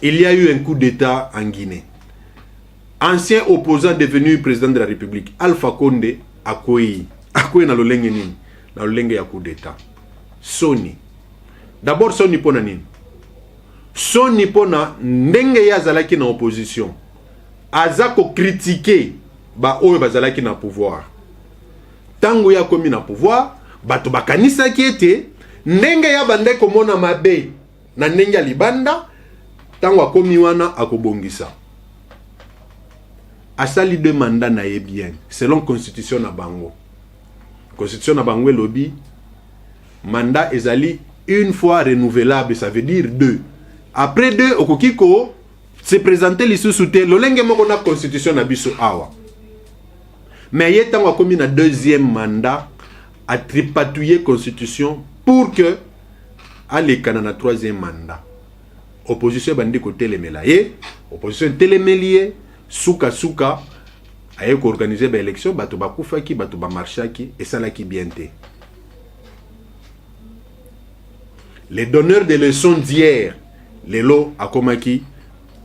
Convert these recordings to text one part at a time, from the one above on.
il y a eu un coup d'état en Guinée. Ancien opposant devenu président de la République, Alpha Condé, akoyi na lolenge nini? Na lolenge ya coup d'état. Soni. D'abord Soni pona nini? Soni pona ndenge ya zalaki na opposition. Azako critiquer ba oyo bazalaki na pouvoir. Tango ya komi na pouvoir, bato bakanisa ki ete ndenge ya bande komona mabe na ndenge ya libanda, tango akomi wana akobongisa. Asali deux mandats na ye bien, selon constitution na bango. Constitution na bango lobby, mandat ezali une fois renouvelable, ça veut dire 2. Après 2, okokiko se présenter lisusu te, lolenge moko na constitution na biso awa. Mais il y a commis un deuxième mandat à tripatouiller constitution pour que aller canana troisième mandat. Opposition bandi ko telemelaye, opposition telemelier, souka aye ko organiser ba élection, bato ba kufaki, bato ba marchaki et ça là qui bien té. Les donneurs de leçons d'hier, les lots à komaki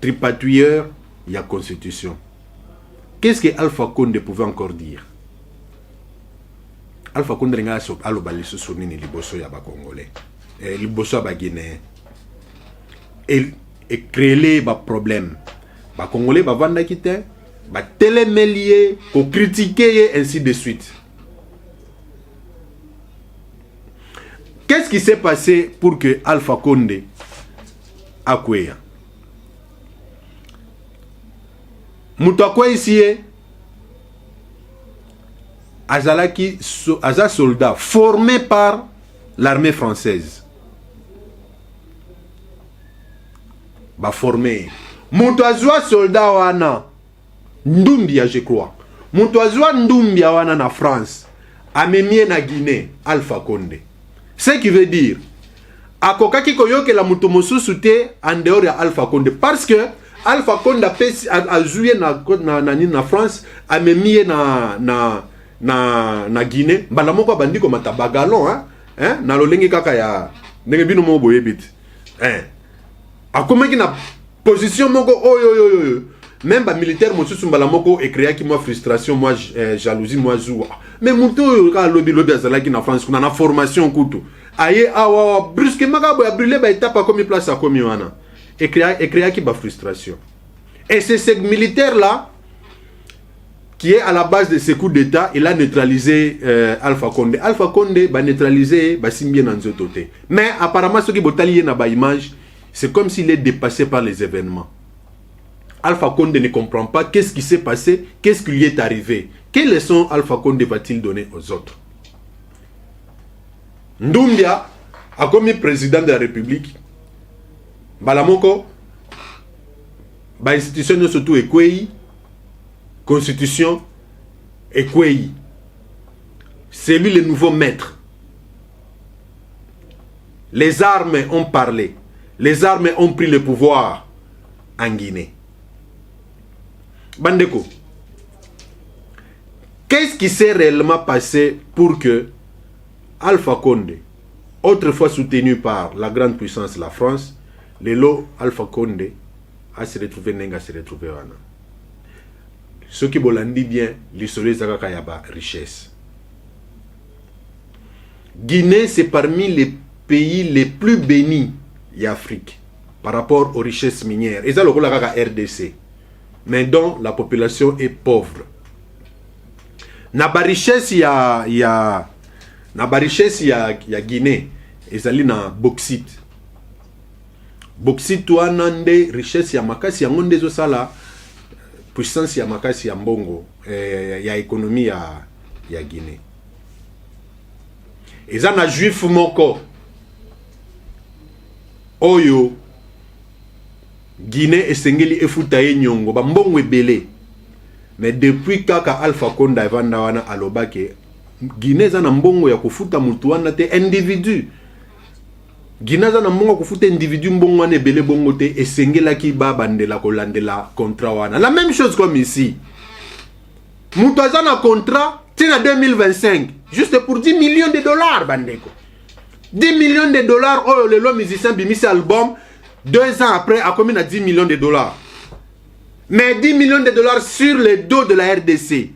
tripatouilleur il y a constitution. Qu'est-ce que Alpha Condé pouvait encore dire? Alpha Condé n'a pas alobali sous ni liboso ya ba Congolais, liboso ya ba Guinéen. Et créer ba problème. Ba Congolais ba vanda kite, ba télémélier, ko critiquer et ainsi de suite. Qu'est-ce qui s'est passé pour que Alpha Condé akweya? Moutakwa ici azalaki aza soldat formé par l'armée française. Ba formé. Moutazwa soldat wana Ndumbia je crois. Moutazwa Ndumbia wana na France. Amemie na Guinée Alpha Condé. Ce qui veut dire akokaki koyoke la mutomosusu te en dehors ya Alpha Condé parce que Alpha Condé a joué na France, a mis na Guinée. Balamoko bandi ko mata bagalon hein na lolenge kaka ya ndenge bino mo boye bit. A komaki na position moko oyo même ba militaire mosusu balamoko e créa ki moi frustration, moi jalousie, moi joie. Mais muto ka lobby azalaki na France kuna na formation kutu. Aye awa brusquement ka boya brûler ba étape comme place a komi wana. Et créer qui va frustration. Et c'est ce militaire-là qui est à la base de ce coups d'État, il a neutralisé Alpha Condé. Alpha Condé va neutraliser Bassimbien dans côté. Mais apparemment, ce qui est dans l'image, c'est comme s'il est dépassé par les événements. Alpha Condé ne comprend pas qu'est-ce qui s'est passé, qu'est-ce qui lui est arrivé. Quelles leçons Alpha Condé va-t-il donner aux autres? Ndumbia a commis président de la République. Balamoko, ba institution surtout Ekwei, constitution Ekwei. C'est lui le nouveau maître. Les armes ont parlé. Les armes ont pris le pouvoir en Guinée. Bandeko, qu'est-ce qui s'est réellement passé pour que Alpha Condé, autrefois soutenu par la grande puissance la France, le lot Alpha Condé a se retrouvé nenga se retrouvé wana. Ce qui bolandi bien l'histoire zakaka yaba richesse. Guinée c'est parmi les pays les plus bénis d'Afrique par rapport aux richesses minières. Et ça le kaka RDC. Mais dont la population est pauvre. Na ba richesse ya Guinée ezali na bauxite. Bauxite wana nde richesse ya makasi yango nde ezosala puissance ya makasi ya mbongo ya économie ya Guinée. Eza na juif moko oyo Guinée esengeli efuta ye nyongo ba mbongo ebele. Mais depuis kaka Alpha Condé evanda wana alobake Guinée eza na mbongo ya kufuta mutu wana te individu. Guinée eza na mbongo kufuta individu mbongo wana ebele bongo te esengelaki babandela kolandela contrat wana. La même chose comme ici. Mutu eza na contrat tina 2025 juste pour 10 millions de dollars bandeko. 10 millions de dollars oh le musicien bimisi album 2 ans après, à combien? À 10 millions de dollars. Mais 10 millions de dollars sur le dos de la RDC.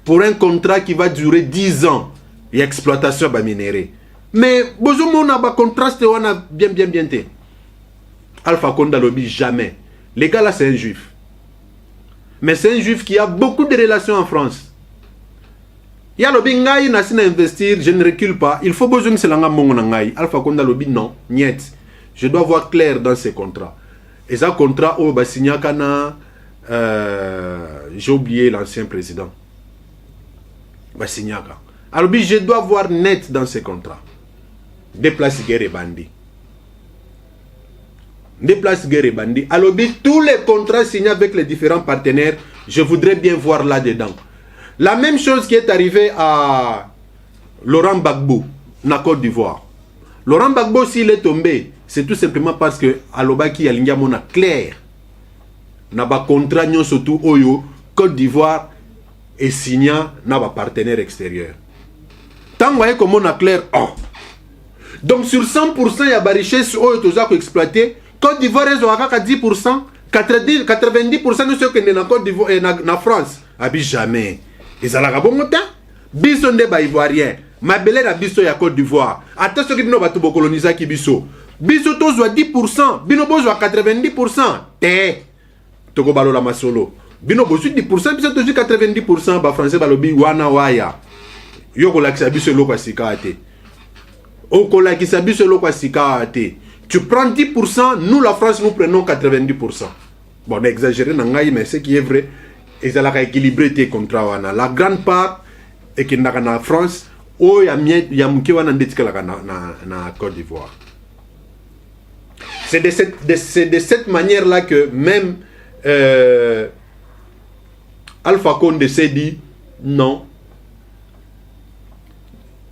Pour un contrat qui va durer 10 ans. Et exploitation ba minéré. Mais, bonjour, on a un contraste, on a bien. Alpha Conde lobby, jamais. Les gars là, c'est un juif. Mais c'est un juif qui a beaucoup de relations en France. Il y a lobby ngai nasina investir, je ne recule pas. Il faut besoin que c'est l'anga mongo ngai. Alpha Conde lobby, non, niet. Je dois voir clair dans ces contrats. Et ça contrat au Bassigna Kana, j'ai oublié l'ancien président. Bassignaka. Alors je dois voir net dans ces contrats. Déplace guerre et bandit. Déplace guerre et bandit. Alors tous les contrats signés avec les différents partenaires, je voudrais bien voir là-dedans. La même chose qui est arrivée à Laurent Gbagbo, na Côte d'Ivoire. Laurent Gbagbo, s'il est tombé, c'est tout simplement parce que Alobaki Alingamona clair. N'a pas contrat surtout Oyo, Côte d'Ivoire et signa n'a pas partenaire extérieur. Tant que vous voyez comment on a clair, oh. Donc sur 100%, il y a des richesses Oyo Tozako exploité. Côte d'Ivoire, ils ont à 10%, 90% de ceux qui sont en Côte d'Ivoire et en France. Abi jamais. Ils ont la bon temps. Biso ne ba ivoirien. Ma belle na biso ya Côte d'Ivoire. Attends ceux qui n'ont pas tout coloniser qui biso. Biso tozo à 10%, bino bozo à 90%. Té. Toko balo la masolo. Bino bozo 10%, biso tozo 90%, ba français balobi wana waya. Yoko la kisabiso lo kwa sikate. Oko la kisabiso lo kwa sikate. Tu prends 10%, nous la France nous prenons 90%. Bon, on a exagéré mais ce qui est vrai, ils ont équilibré tes contrats wana. La grande part est que na France, oh ya muke wana ndetika la na Côte d'Ivoire. C'est de cette manière-là que même Alpha Conde s'est dit non,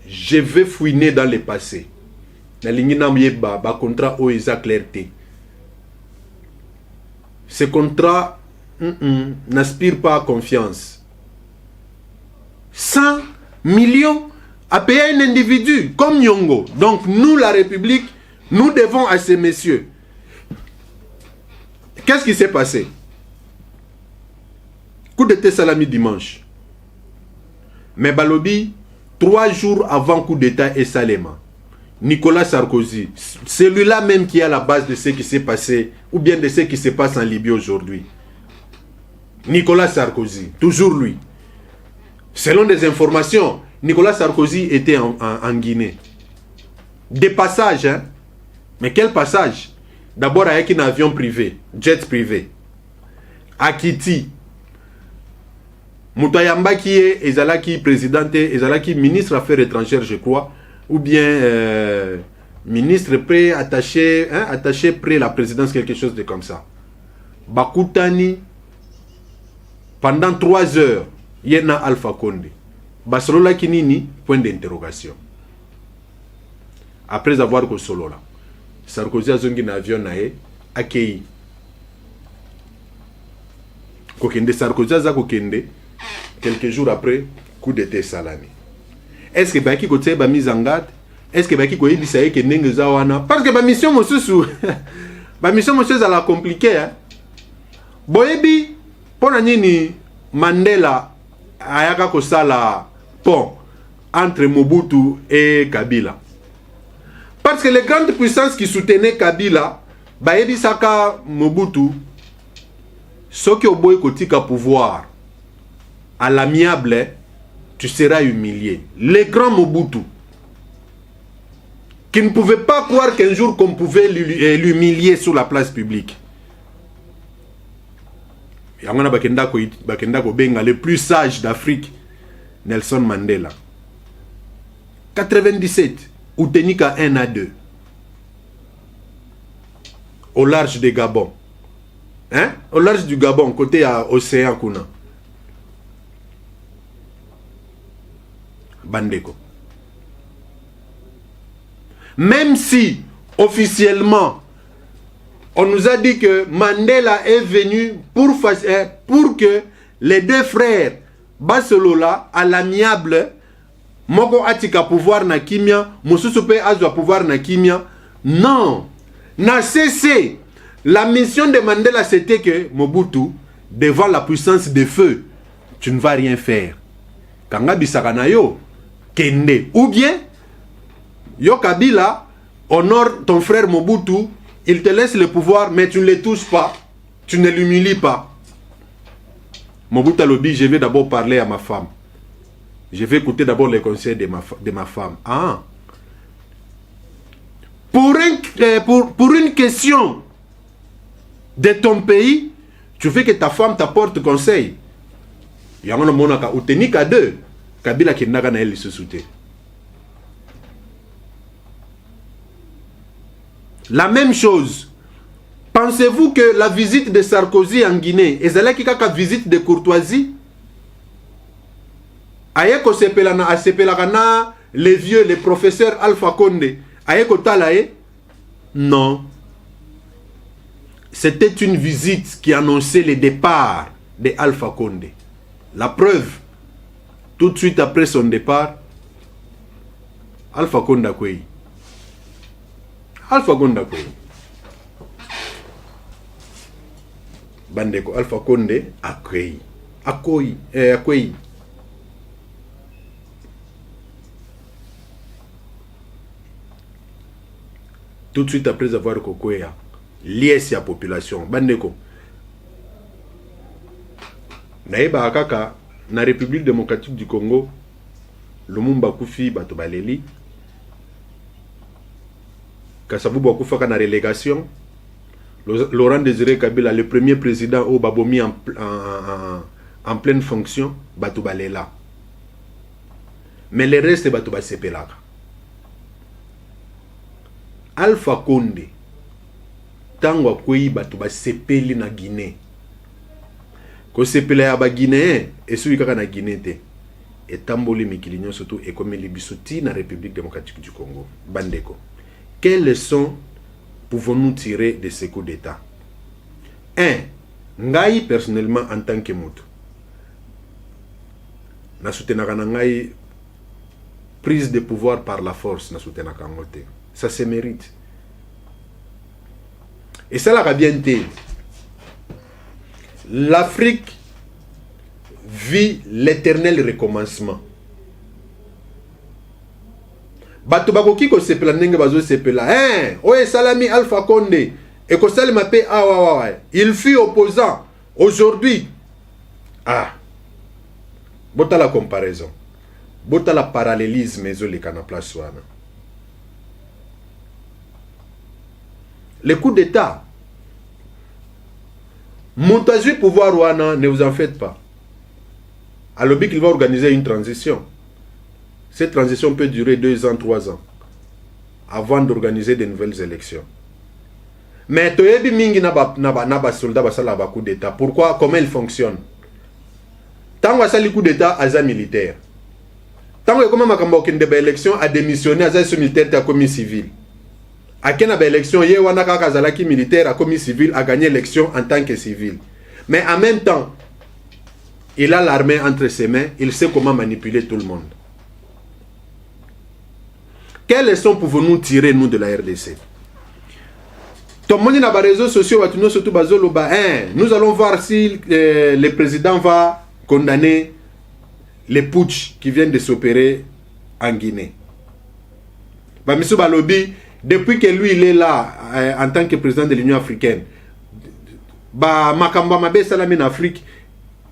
je vais fouiner dans le passé. La ligne ba contrat o isa clarté. Ce contrat n'aspire pas à confiance. 100 millions à payer un individu comme Nyongo. Donc nous, la République, nous devons à ces messieurs. Qu'est-ce qui s'est passé? Coup d'état Salami dimanche. Mais Balobi, 3 jours avant coup d'état et Salema, Nicolas Sarkozy, celui-là même qui est à la base de ce qui s'est passé, ou bien de ce qui se passe en Libye aujourd'hui. Nicolas Sarkozy, toujours lui. Selon des informations, Nicolas Sarkozy était en Guinée. Des passages, hein? Mais quel passage? D'abord avec un avion privé, jet privé. À Kiti, Moutayamba qui est Ezalaki présidente, Ezalaki ministre affaires étrangères, je crois, ou bien ministre près attaché, hein, attaché près la présidence, quelque chose de comme ça. Bakutani, pendant 3 heures, Yena Alpha Conde. Basolola Kinini, point d'interrogation. Après avoir que solo là, Sarkozy a zongi na avion nae, accueilli. Kokende Sarkozy a kokende, quelques jours après, coup d'état Salami. Est-ce que Baki Kote ba mise en garde? Est-ce que Baki Koye bisaye ke nenge zawana? Parce que ba mission mosusu, ba mission mosusu za la compliqué, hein. Boyebi, pona nini Mandela ayaka kosala pont entre Mobutu et Kabila. Parce que les grandes puissances qui soutenaient Kabila, bayebi saka Mobutu, ceux qui ont boy kotika pouvoir, à l'amiable, tu seras humilié. Les grands Mobutu, qui ne pouvaient pas croire qu'un jour qu'on pouvait l'humilier sur la place publique. Le plus sage d'Afrique, Nelson Mandela. 97, Outenika 1 à 2. Au large des Gabon. Hein? Au large du Gabon, côté à Océan Kuna. Bandeko. Même si, officiellement, on nous a dit que Mandela est venu pour que les 2 frères Basolola, à l'amiable, Moko Atika pouvoir na kimia, Mosusupe Azwa pouvoir na kimia, Non. N'a cessé. La mission de Mandela, c'était que Mobutu, devant la puissance des feux, tu ne vas rien faire. Kanga Bisakanayo, Kende. Ou bien, Yo Kabila, honore ton frère Mobutu, il te laisse le pouvoir, mais tu ne le touches pas. Tu ne l'humilies pas. Mobutu a dit, je vais d'abord parler à ma femme. Je vais écouter d'abord les conseils de ma femme. Ah. Pour une question de ton pays, tu veux que ta femme t'apporte conseil. Il y a un monde qui a tenu qu'à deux. Kabila qui n'a pas eu ce soutien. La même chose. Pensez-vous que la visite de Sarkozy en Guinée, et c'est là qu'il y a une visite de courtoisie? Ayeko sepelana, les vieux, les professeurs Alpha Condé, ayeko talae? Non. C'était une visite qui annonçait le départ de Alpha Condé. La preuve, tout de suite après son départ, Alpha Condé a quoi? Alpha Condé a quoi? Bandeko Alpha Condé a quoi? Tout de suite après avoir kokoya, lié à la population. Bandeko. Naïba Akaka, na République démocratique du Congo, Lumumba Kufi Batobaleli, Kasavu Bakufaka na relégation, Laurent Désiré Kabila, le premier président au Babomi en pleine fonction, Batobalela. Mais le reste, Batoba Sepelaka. Alpha Condé, tango akwei Batoba Sepeli na Guinée. Ko sepela ya ba Guinéen, et celui kaka na Guinée te. Et tamboli mikili surtout et comme libisoti na République démocratique du Congo. Bandeko. Quelles leçons pouvons-nous tirer de ce coup d'État? 1. Ngai personnellement en tant que moto. Na soutenaka na ngai prise de pouvoir par la force na soutenaka ngote. Ça se mérite. Et ça l'a bien été. L'Afrique vit l'éternel recommencement. Bato bakoki ko sepela ndenge bazo sepela. Oye Salami Alpha Condé et ko salima pe awa. Il fut opposant. Aujourd'hui, bota la comparaison. Bota la parallélisme ezo le kana place wana. Le coup d'État. Montazu pouvoir wana, ne vous en faites pas. Alors qu'il va organiser une transition. Cette transition peut durer 2 ans, 3 ans. Avant d'organiser de nouvelles élections. Mais toyebi mingi na ba soldat basala ba coup d'État. Pourquoi? Comment il fonctionne? Tant que ça le coup d'État aza militaire. Tant que comment makambo kende ba élection a démissionné aza militaire ta commis civil. A kena ba élection ye wana kaka zalaki militaire a commis civil a gagné l'élection en tant que civil. Mais en même temps, il a l'armée entre ses mains, il sait comment manipuler tout le monde. Quelles leçons pouvons-nous tirer, nous, de la RDC? Tout le monde dans les réseaux sociaux, nous allons voir si le président va condamner les putsch qui viennent de s'opérer en Guinée. Monsieur Balobi, depuis que lui, il est là, en tant que président de l'Union africaine, Makamba Mabe Salami en Afrique,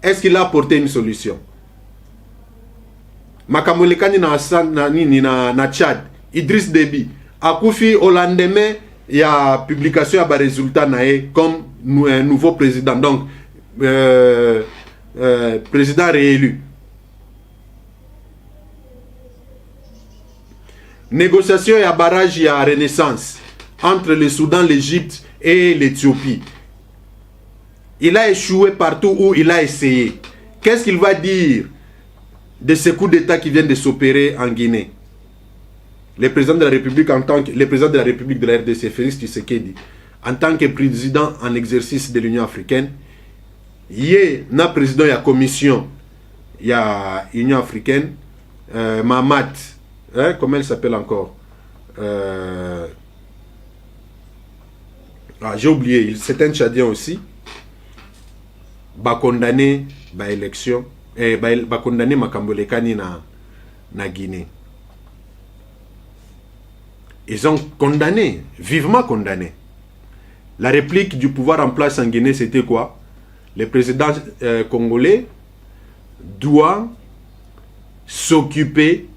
est-ce qu'il a apporté une solution? Makambo Lekani na Tchad, Idriss Déby, Akoufi au lendemain, il y a publication à résultat comme un nouveau président, donc président réélu. Négociation et à barrage et à renaissance entre le Soudan, l'Égypte et l'Éthiopie. Il a échoué partout où il a essayé. Qu'est-ce qu'il va dire de ce coup d'État qui vient de s'opérer en Guinée? Le président de la République le président de la République de la RDC, Félix Tshisekedi, en tant que président en exercice de l'Union africaine, il y a un président de la commission, il y a l'Union africaine, Mahamat, comment elle s'appelle encore? Ah, j'ai oublié, c'est un Tchadien aussi. Condamné ba élection condamné Makambolekani na Guinée. Ils ont condamné, vivement condamné. La réplique du pouvoir en place en Guinée, c'était quoi? Le président congolais doit s'occuper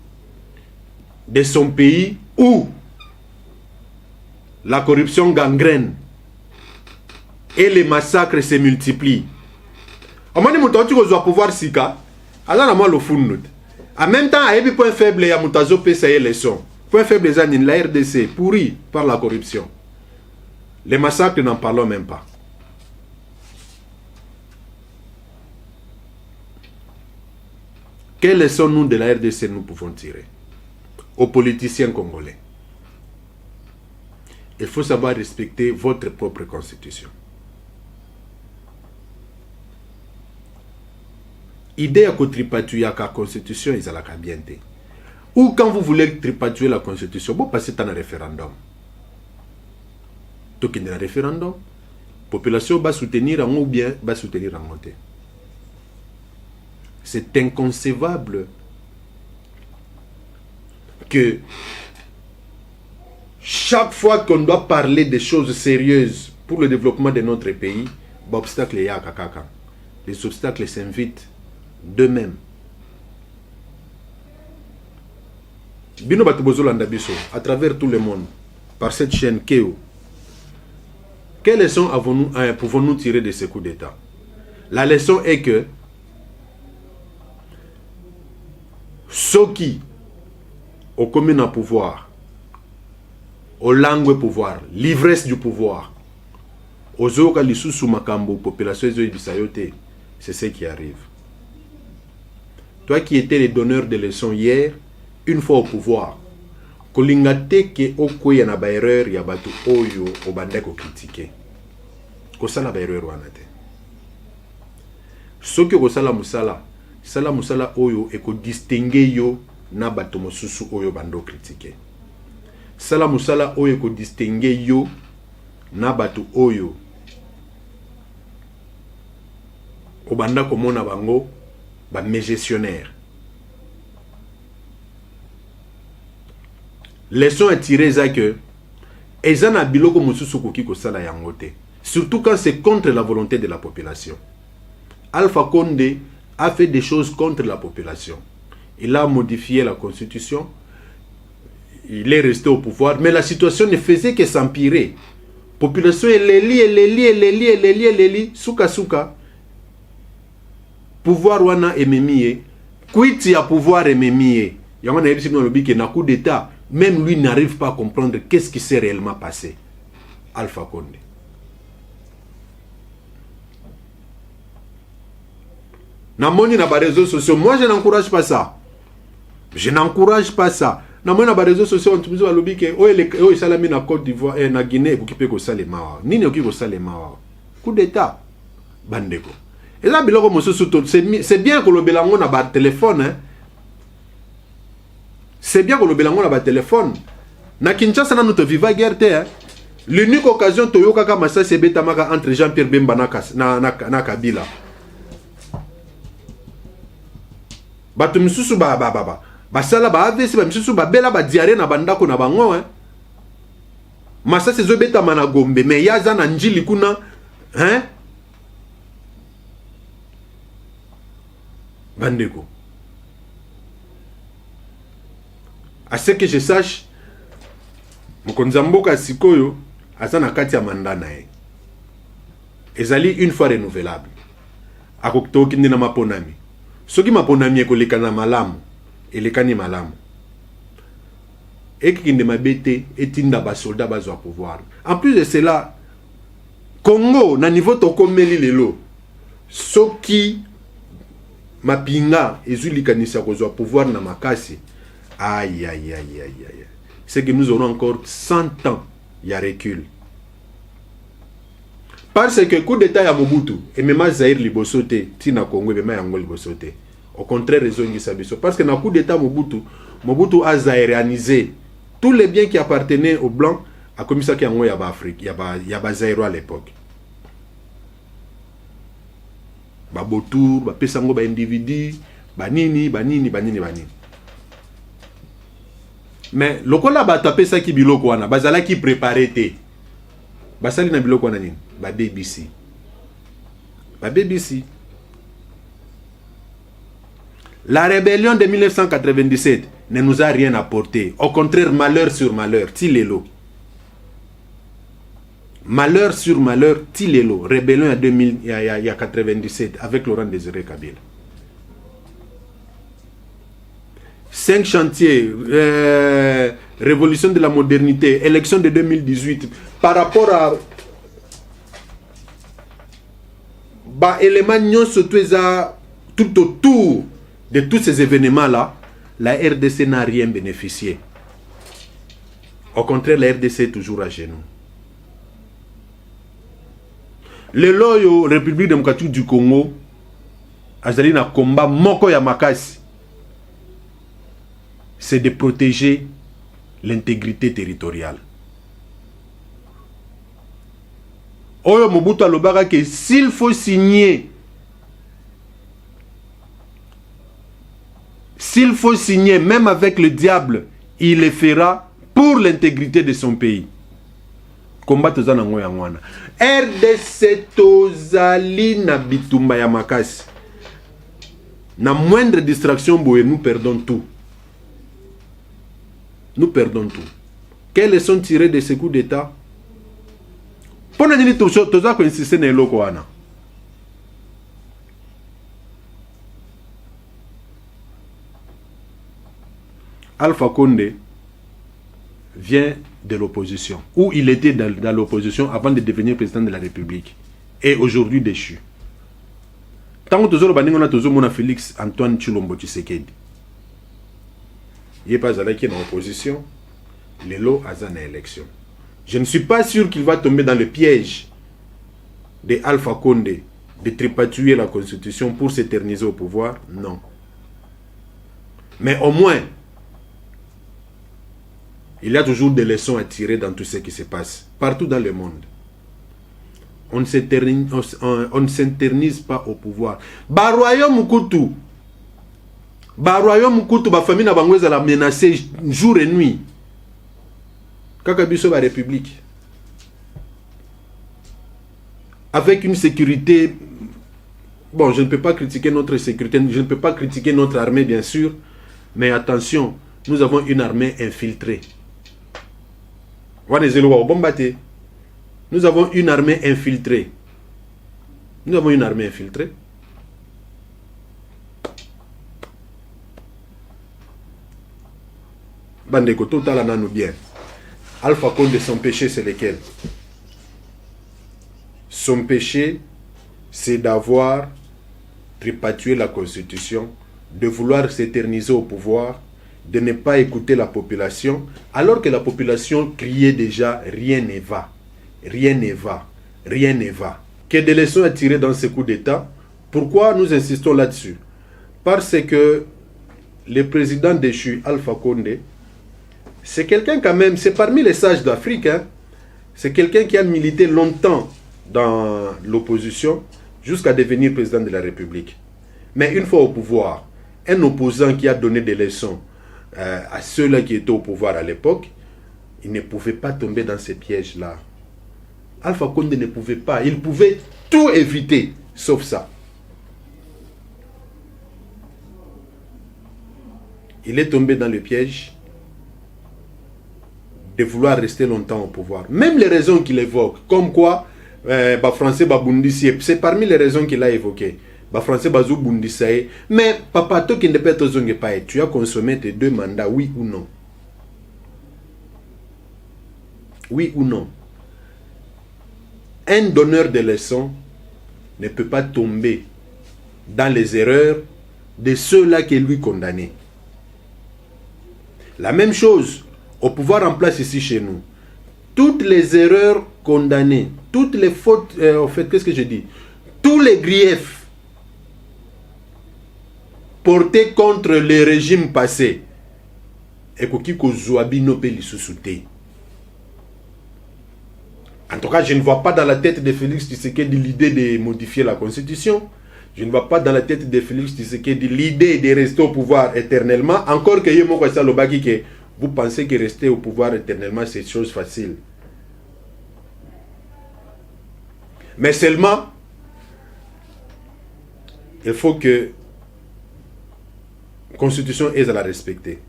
de son pays où la corruption gangrène et les massacres se multiplient. En même temps, tu vas pouvoir sika. Alors, moi, le fond. En même temps, il y a un point faible, il y a un PCA leçon. Point faible, la RDC, pourri par la corruption. Les massacres, n'en parlons même pas. Quelles leçons nous de la RDC nous pouvons tirer aux politiciens congolais? Il faut savoir respecter votre propre constitution. Idée à tripatuer la constitution, ils ont la bien. Ou quand vous voulez tripatuer la constitution, vous passez dans un référendum. Donc, il y a un référendum. La population va soutenir en ou bien va soutenir en monté. C'est inconcevable que chaque fois qu'on doit parler des choses sérieuses pour le développement de notre pays, les obstacles s'invitent d'eux-mêmes. Bino Batubozolanda Biso, à travers tout le monde, par cette chaîne Keo, quelle leçon pouvons-nous tirer de ce coup d'État? La leçon est que ceux qui, aux communes à pouvoir, aux langues pouvoir, l'ivresse du pouvoir, aux oka lisusu makambo, population ezoyibisayote, c'est ce qui arrive. Toi qui étais le donneur de leçons hier, une fois au pouvoir, kolingate ke okoya na ba erreur ya batu oyo obanda ko critiquer. Ko sala ba erreur wana te. Soki ko sala musala oyo e ko distinguer yo na batu mosusu oyo bando critiquer. Sala musala oyo ko distinguer yo na batu oyo obanda ko mona bango ba mégestionnaire. Leçon à tirer c'est que ezana biloko mususu koki ko sala yango te. Surtout quand c'est contre la volonté de la population. Alpha Condé a fait des choses contre la population. Il a modifié la constitution. Il est resté au pouvoir, mais la situation ne faisait que s'empirer. Population elle lit, suka. Pouvoir wana ememie, quiti à pouvoir ememie. Yamana ebisi no lobi ke na coup d'état, même lui n'arrive pas à comprendre qu'est-ce qui s'est réellement passé. Alpha Condé. Namoni na ba réseaux sociaux, moi je n'encourage pas ça. Je n'encourage pas ça. Namoni na ba réseaux sociaux on tumizo lobi ke o salami na Côte d'Ivoire et na Guinée pour kipe ko salema. Nini oki ko salema. Coup d'état bandeko. Et là biloko mosusu c'est bien que le belango na ba téléphone hein. C'est bien que le belango na ba téléphone. Na Kinshasa na nous te viva guerre te hein. L'unique occasion toyoka kama ça c'est betamaka entre Jean-Pierre Bemba na Kabila. Batu misusu basala ba AVC ba misusu ba bela ba diarrhée na bandako na bango hein. Masa sezo beta mana Gombe mais yaza na njili kuna hein. Bandeko. À ce que je sache, mokonzi mboka sikoyo azana kati ya mandana e. Ezali une fois renouvelable. Akotoki ndina maponami. Soki maponami ekolekana malamu, elekani malamu. Ekinde mabete etinda ba soldat bazwa pouvoir. En plus de cela, Congo na niveau tokomeli lelo. Soki mapinga ezulikanisa kozwa pouvoir na makasi. Aïe. C'est que nous aurons encore 100 ans il y a recul. Parce que coup d'état ya Mobutu et même Zaïre libosote tina Congo et même yango libosote. Au contraire raison ngi sabiso parce que na coup d'état Mobutu a zaïrianisé tous les biens qui appartenaient aux blancs a commissaire qui a ngwe ya ba Afrique, ya ba Zaïro à l'époque. Ba Botour, ba pesango ba individu, banini. Mais lokola ba tapé ça ki biloko wana, bazala ki préparé té. Basali na biloko wana nini? Ba BBC. Ba BBC. La rébellion de 1997 ne nous a rien apporté. Au contraire, malheur sur malheur, Tilelo. Malheur sur malheur, Tilelo. Rébellion il y a 1997 avec Laurent Désiré Kabila. 5 chantiers, révolution de la modernité, élection de 2018, par rapport à éléments tout autour de tous ces événements-là, la RDC n'a rien bénéficié. Au contraire, la RDC est toujours à genoux. Le loyo République démocratique du Congo, azali na combat moko ya makasi, c'est de protéger l'intégrité territoriale. Oyo Mobutu alobaka que s'il faut signer même avec le diable, il le fera pour l'intégrité de son pays. Combat tozana ngoya ngwana. RDC tozali na bitumba ya makasi. Na moindre distraction boye, nous perdons tout. Nous perdons tout. Quelles leçons tirées de ce coup d'État? Pona nini toza ko insister na eloko wana. Alpha Condé vient de l'opposition, où il était dans l'opposition avant de devenir président de la République, et aujourd'hui déchu. Tant que toujours on a Félix Antoine Tshilombo Tshisekedi. Il n'est pas allé qui est dans l'opposition, les lots à une élection. Je ne suis pas sûr qu'il va tomber dans le piège de Alpha Condé de tripatouiller la Constitution pour s'éterniser au pouvoir, non. Mais au moins, il y a toujours des leçons à tirer dans tout ce qui se passe, partout dans le monde. On ne s'éternise pas au pouvoir. Baroyaume Mukutu, ba famille na bangweza la menacer jour et nuit. Kakabiso ba république. Avec une sécurité. Bon, je ne peux pas critiquer notre sécurité, je ne peux pas critiquer notre armée, bien sûr, mais attention, nous avons une armée infiltrée. Nous avons une armée infiltrée. Nous avons une armée infiltrée. Bandeko, total ananou bien. Alpha Condé, son péché, c'est lequel? Son péché, c'est d'avoir tripatoué la Constitution, de vouloir s'éterniser au pouvoir, de ne pas écouter la population, alors que la population criait déjà « rien ne va, rien ne va, rien ne va ». Que des leçons à tirer dans ce coup d'État. Pourquoi nous insistons là-dessus? Parce que le président déchu, Alpha Condé, c'est quelqu'un quand même, c'est parmi les sages d'Afrique, hein. C'est quelqu'un qui a milité longtemps dans l'opposition jusqu'à devenir président de la République. Mais une fois au pouvoir, un opposant qui a donné des leçons à ceux-là qui étaient au pouvoir à l'époque, il ne pouvait pas tomber dans ces pièges-là. Alpha Condé ne pouvait pas. Il pouvait tout éviter, sauf ça. Il est tombé dans le piège de vouloir rester longtemps au pouvoir. Même les raisons qu'il évoque, comme quoi, Français Babundisi, c'est parmi les raisons qu'il a évoquées. Français Bazou Bundisaye. Mais papa, toi qui ne peux pas, tu as consommé tes 2 mandats, oui ou non? Oui ou non? Un donneur de leçons ne peut pas tomber dans les erreurs de ceux-là qui lui condamnés. La même chose au pouvoir en place ici chez nous. Toutes les erreurs condamnées, toutes les fautes, en fait, qu'est-ce que je dis? Tous les griefs portés contre les régimes passés. Et En tout cas, je ne vois pas dans la tête de Félix Tshisekedi l'idée de modifier la Constitution. Je ne vois pas dans la tête de Félix Tshisekedi l'idée de rester au pouvoir éternellement. Encore que vous pensez que rester au pouvoir éternellement, c'est une chose facile. Mais seulement, il faut que la Constitution est à la respecter.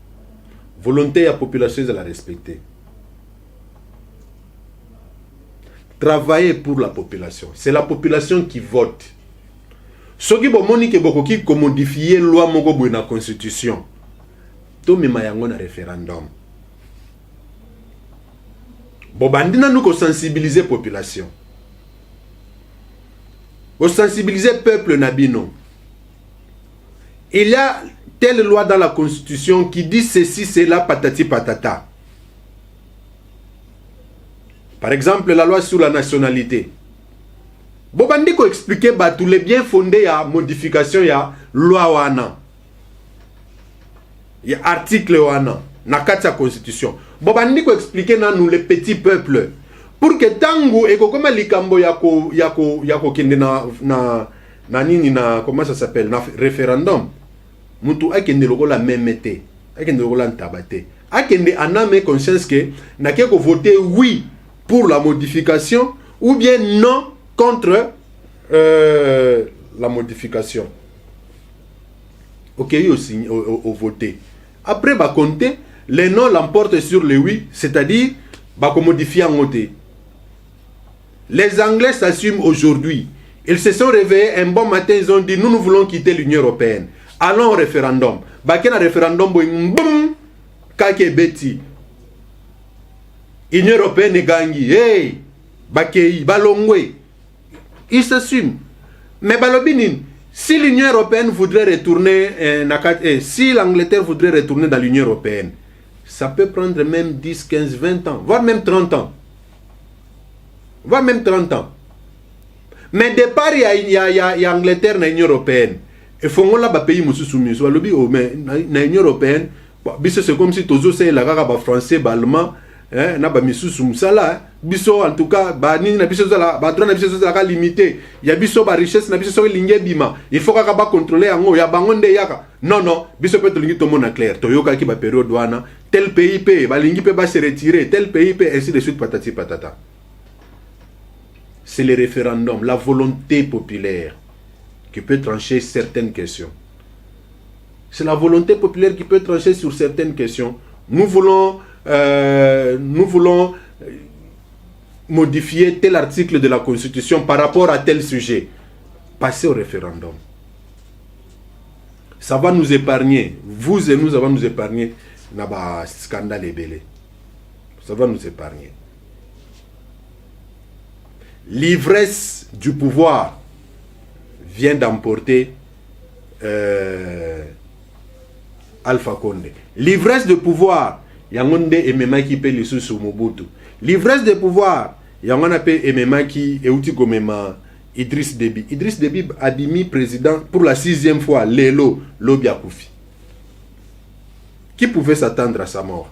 Volonté de la population est à la respecter. Travailler pour la population. C'est la population qui vote. Ce qui est beaucoup qui modifier la loi de la Constitution. Tout le monde a un référendum. Bon, nous sensibiliser la population. Nous sensibiliser le peuple nabino. Il y a telle loi dans la Constitution qui dit ceci, cela, patati patata. Par exemple, la loi sur la nationalité. Bobandi ko expliquer tous les biens fondés à modification ya loi wana. Ya article wana na kati ya constitution. Bobandi ko expliquer na nous les petits peuples pour que tangu eko koma likambo yako kende na nini na comment ça s'appelle na référendum. Mutu akende lokola memete, akende lokola ntabate. Akende aname conscience que na ko voter oui pour la modification ou bien non contre la modification. Ok, au voter. Après, bah compter, les non l'emportent sur les oui, c'est-à-dire bah modifier en voter. Les Anglais s'assument aujourd'hui. Ils se sont réveillés un bon matin, ils ont dit nous voulons quitter l'Union européenne. Allons au référendum. Bah quel référendum boum kake beti. Union européenne gangi. Hey, bakei balongwe. Ils s'assument. Mais balobinin, si l'Union européenne voudrait retourner, si l'Angleterre voudrait retourner dans l'Union européenne, ça peut prendre même 10, 15, 20 ans, voire même 30 ans. Voire même 30 ans. Mais départ, il y a Angleterre dans l'Union européenne. Et faut que les pays soient soumis. Soit le mais dans l'Union européenne, c'est comme si tous les Français, les Allemands, na ba misusu musala biso en tout cas ba nini na biso za ba droit na biso za ka limité ya biso ba richesse na biso so linge bima il faut ka ba contrôler yango ya bangonde yaka non biso peut lingi to mona clair to yoka ki ba période wana tel pays pe ba lingi pe ba se retirer tel pays pe ainsi de suite patati patata. C'est le référendum, la volonté populaire qui peut trancher certaines questions. C'est la volonté populaire qui peut trancher sur certaines questions. Nous voulons modifier tel article de la Constitution par rapport à tel sujet. Passez au référendum. Ça va nous épargner. Vous et nous, ça va nous épargner. Naba scandale et belé. Ça va nous épargner. L'ivresse du pouvoir vient d'emporter Alpha Condé. L'ivresse de pouvoir Yangonde et Memaki pe lisu sur Mobutu. L'ivresse de pouvoir, Yangona pe et Memaki et Outi Gomema Idriss Déby. Idriss Déby a mis président pour la 6e fois, Lelo Lobia Koufi. Qui pouvait s'attendre à sa mort?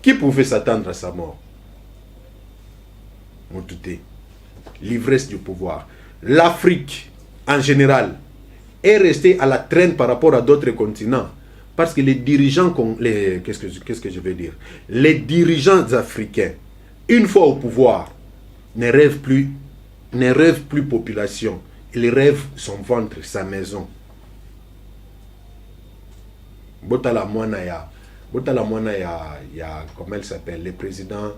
Qui pouvait s'attendre à sa mort? Moutouté. L'ivresse du pouvoir. L'Afrique, en général, est restée à la traîne par rapport à d'autres continents. Parce que les dirigeants, qu'est-ce que je veux dire? Les dirigeants africains, une fois au pouvoir, ne rêvent plus population. Ils rêvent son ventre, sa maison. Botala Moana ya, comment elle s'appelle? Le président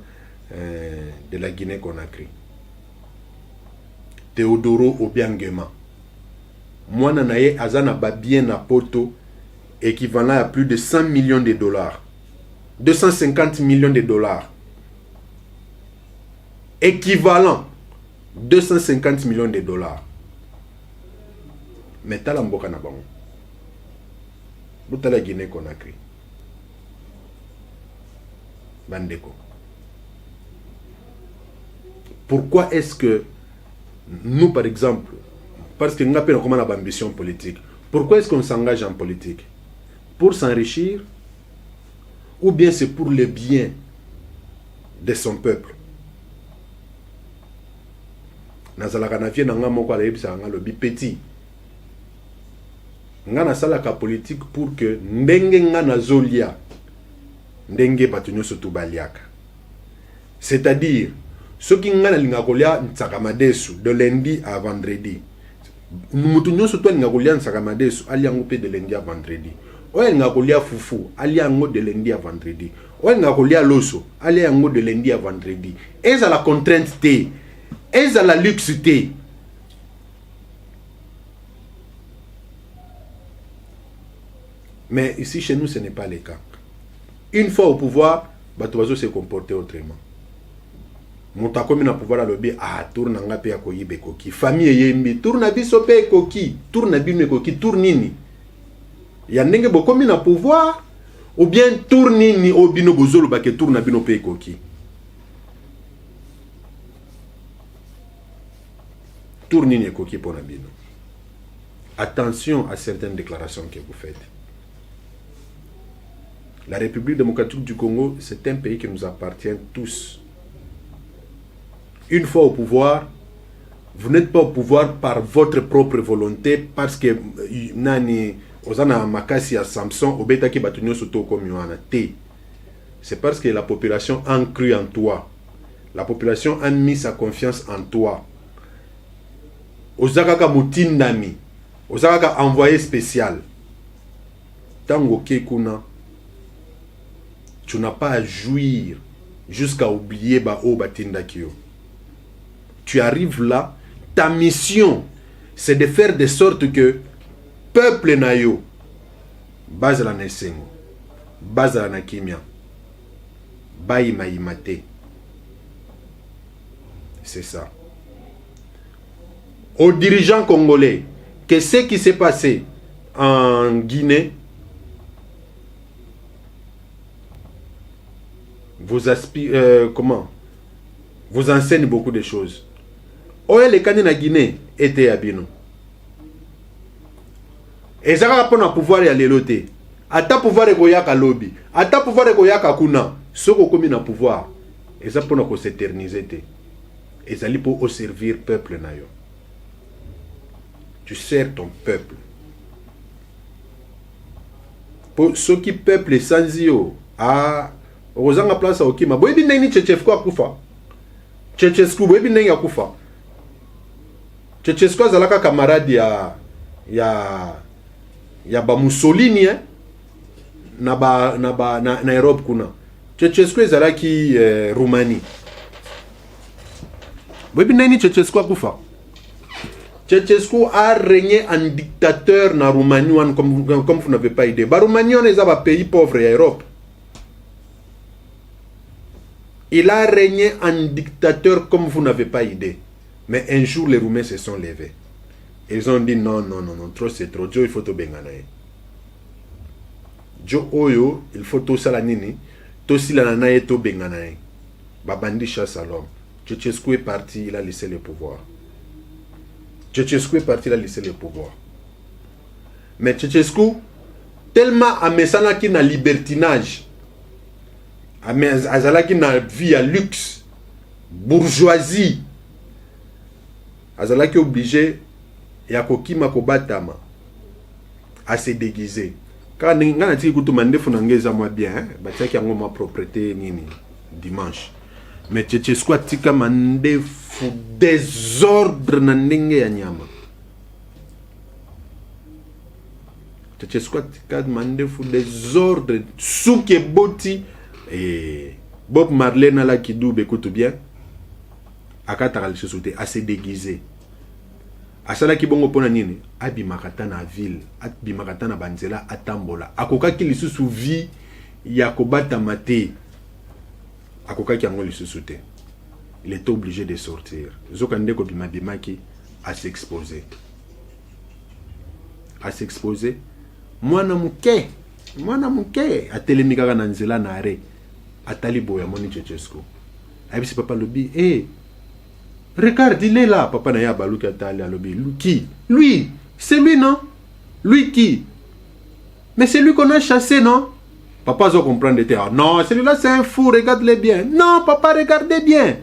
de la Guinée-Conakry. Teodoro Obiangema. Moana naye azana babien na poto. Équivalent à plus de 100 millions de dollars. 250 millions de dollars. Équivalent 250 millions de dollars. Mais t'as la mboka na bango. T'as la Guinée-Conakry. Bandeko. Pourquoi est-ce que nous, par exemple, parce que nous avons une ambition politique, pourquoi est-ce qu'on s'engage en politique? Pour s'enrichir, ou bien c'est pour le bien de son peuple. Nazalaka na vie na nga moko ala yebisa nga lobi petit. Nga nasalaka politique pour que ndenge nga nazolia ndenge bato nyonso to baliaka. C'est-à-dire ce qui nga nalinga kolia ntsakamadesu de lundi à vendredi. Mutu nyonso to alinga kolia ntsakamadesu aliango pe de lundi à vendredi. Oya alinga kolia fufu aliango de lundi à vendredi. Oya alinga kolia loso aliango de lundi à vendredi. Eza la contrainte te. Eza la luxe te. Mais ici chez nous ce n'est pas le cas. Une fois au pouvoir, Batoazo se comporter autrement. Mota komi na pouvoir alobi tourna nga pe akoyibe koki. Famille yembi tourna biso pe koki, tourna bino koki, tournini. Ya ndenge bokomi na pouvoir ou bien tournini obino bozolo ba ke tourna bino pe koki. Tournini koki pona bino. Attention à certaines déclarations que vous faites. La République démocratique du Congo, c'est un pays qui nous appartient tous. Une fois au pouvoir, vous n'êtes pas au pouvoir par votre propre volonté, parce que nani ozana makasi ya Samson obeta ki batunyo soto comme te. C'est parce que la population a cru en toi. La population a mis sa confiance en toi. Ozaka mutindami, ozaka envoyé spécial. Tango kekuna, tu n'as pas à jouir jusqu'à oublier bao batinda kyo. Tu arrives là, ta mission, c'est de faire de sorte que peuple nayo, base la nesengo, base la nakimia, baïma imate. C'est ça. Aux dirigeants congolais, qu'est-ce qui s'est passé en Guinée? Vous vous enseigne beaucoup de choses. Oye les candidats na Guinée étaient à Bino. Et ça va prendre pouvoir ya leloté. Ata pouvoir e koyaka lobby. Ata pouvoir e koyaka kuna. Soko komi na pouvoir. Et ça pour s'éterniser te. Et ça li pour servir peuple na yo. Tu sers ton peuple. Pour ceux qui peuple sans yo. Ozanga place okima. Boyebi ndeni Tchétchevko akufa. Tchétchevko boyebi ndeni akufa. Tchétchevko azalaka camarade ya ba Mussolini na Europe kuna. Tchétchevko ezalaki Roumanie. Boyebi ndeni Tchétchevko akufa. Tchétchevko a régné en dictateur na Roumanie comme vous n'avez pas idée. Ba Roumanie on est un pays pauvre ya Europe. Il a régné en dictateur comme vous n'avez pas idée. Mais un jour, les Roumains se sont levés. Ils ont dit non, trop c'est trop. Joe, il faut tout benganaye. Joe Oyo, il faut tout ça la nini. Tout si la nanaye tout benganaye. Babandi chasse à l'homme. Tchétchevko est parti, il a laissé le pouvoir. Tchétchevko est parti, il a laissé le pouvoir. Mais Tchétchevko, tellement à mesana qui n'a libertinage. Azalaki na vie à luxe, bourgeoisie. Azalaki obligé ya kokima kobatama à se déguiser. Quand ngana tiki kutuma ndefu nangeza moi bien, batiaki yango ma propreté nini dimanche. Mais Tchétchevko tika mandefu désordre na ndenge ya nyama. Tchétchevko tika mandefu désordre souke boti. Et Bob Marley n'a la kidou écoute bien. Akata la société à se déguiser. À cela qui bon opona nini. Abi makata na ville, abi makata na banzela atambola. Akoka ki lisusu vie ya kobata mate. Akoka ki ango lisusu te. Il est obligé de sortir. Zokande ko bima bimaki à s'exposer. À s'exposer. Mwana muke atelemika na nzela na are. Atali boya moni Tchétchevko. Aïbisi papa lobi, regarde, il est là. Papa n'a pas balouki atali lobi. Qui? Lui. C'est lui, non? Lui qui? Mais c'est lui qu'on a chassé, non? Papa doit comprendre. Non, celui-là c'est un fou, regarde-le bien. Non, papa, regardez bien.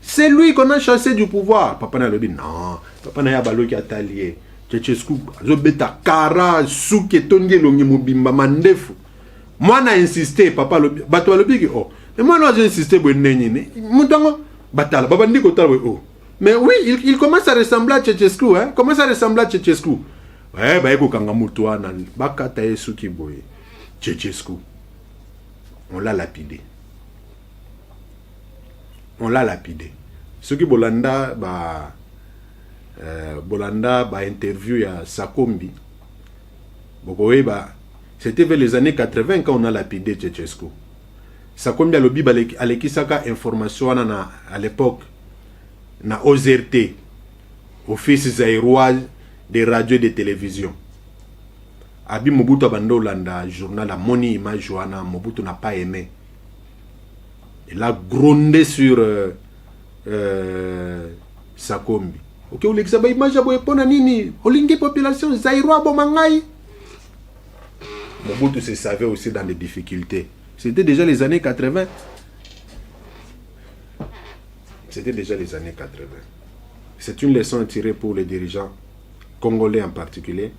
C'est lui qu'on a chassé du pouvoir. Papa n'a dit non. Papa n'a pas qui a talié. Tchétchescu, Zobeta, Kara, Souke, Tongue, Longi, Mobimba, Mandefu. Moi, j'ai insisté, papa, Bato, le oh. Et moi, j'ai insisté, Moutango, Batala, Babandi, oh. Mais oui, il commence à ressembler à Tchétchescu, hein. Commence à ressembler à Tchétchescu. Ouais, bah, écoute, quand on a Bakata et Souki Boy, Tchétchescu. On l'a lapidé. On l'a lapidé. Ce qui Bolanda, Bolanda, interview à Sakombi. C'était vers les années 80 quand on a lapidé Tchétchescu. Sakombi a lobby à l'équisaka information à l'époque na OZRT, Office zaïrois des radios et des télévisions. Abi Mobutu Abando Landa, journal à Moni Image Joana, Mobutu n'a pas aimé. Il a grondé sur Sakombi. Ok, on l'exaba image abo epona nini, olingi population zaïrois bomangai. Mobutu se savait aussi dans les difficultés. C'était déjà les années 80. C'était déjà les années 80. C'est une leçon tirée pour les dirigeants congolais en particulier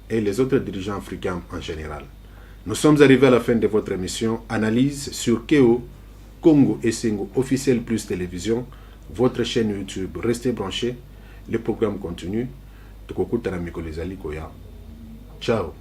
et les autres dirigeants africains en général. Nous sommes arrivés à la fin de votre émission Analyse sur KO, Congo et Sengo officiel plus télévision, votre chaîne YouTube. Restez branchés, le programme continue. Ciao.